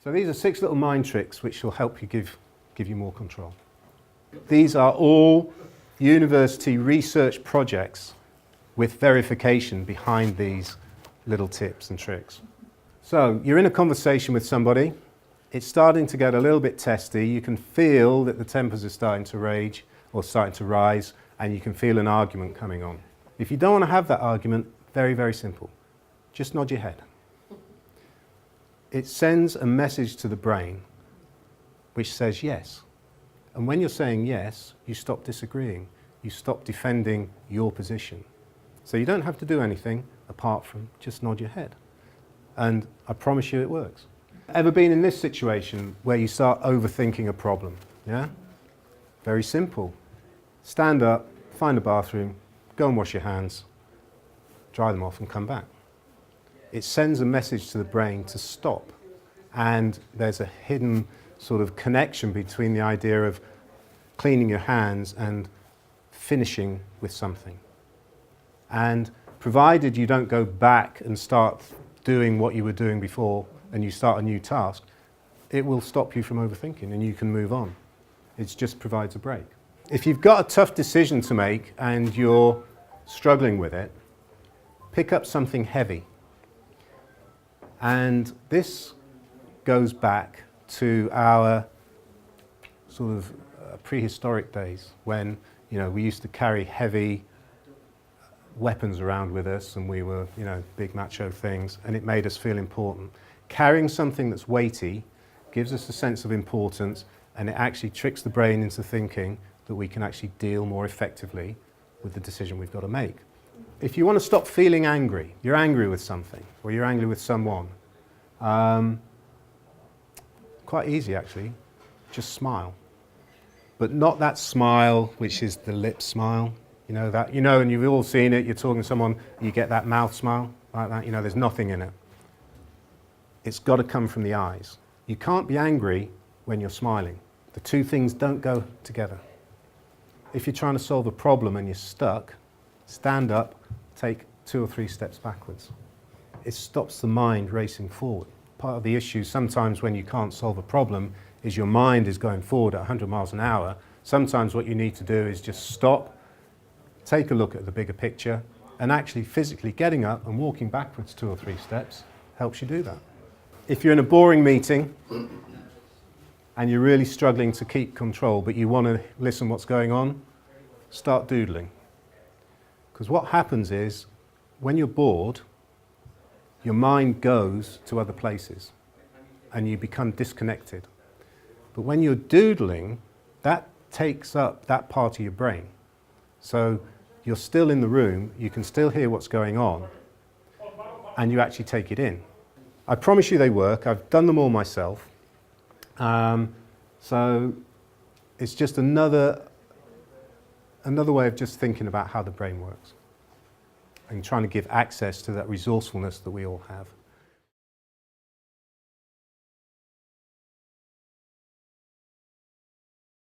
So these are 6 little mind tricks which will help you give you more control. These are all university research projects with verification behind these little tips and tricks. So you're in a conversation with somebody, it's starting to get a little bit testy, you can feel that the tempers are starting to rage or starting to rise, and you can feel an argument coming on. If you don't want to have that argument, very, very simple. Just nod your head. It sends a message to the brain which says yes. And when you're saying yes, you stop disagreeing. You stop defending your position. So you don't have to do anything apart from just nod your head. And I promise you it works. Ever been in this situation where you start overthinking a problem? Yeah? Very simple. Stand up, find a bathroom, go and wash your hands, dry them off and come back. It sends a message to the brain to stop. And there's a hidden sort of connection between the idea of cleaning your hands and finishing with something. And provided you don't go back and start doing what you were doing before and you start a new task, it will stop you from overthinking and you can move on. It just provides a break. If you've got a tough decision to make and you're struggling with it, pick up something heavy. And this goes back to our sort of prehistoric days when, you know, we used to carry heavy weapons around with us and we were, you know, big macho things, and it made us feel important. Carrying something that's weighty gives us a sense of importance, and it actually tricks the brain into thinking that we can actually deal more effectively with the decision we've got to make. If you want to stop feeling angry, you're angry with something, or you're angry with someone, quite easy actually, just smile. But not that smile which is the lip smile, you know, that, you know, and you've all seen it, you're talking to someone, you get that mouth smile, like that, you know, there's nothing in it. It's got to come from the eyes. You can't be angry when you're smiling. The two things don't go together. If you're trying to solve a problem and you're stuck, stand up, take 2 or 3 steps backwards. It stops the mind racing forward. Part of the issue sometimes when you can't solve a problem is your mind is going forward at 100 miles an hour. Sometimes what you need to do is just stop, take a look at the bigger picture, and actually physically getting up and walking backwards 2 or 3 steps helps you do that. If you're in a boring meeting and you're really struggling to keep control but you want to listen what's going on, start doodling. Because what happens is when you're bored, your mind goes to other places and you become disconnected. But when you're doodling, that takes up that part of your brain. So you're still in the room, you can still hear what's going on, and you actually take it in. I promise you they work. I've done them all myself. So it's just another way of just thinking about how the brain works and trying to give access to that resourcefulness that we all have.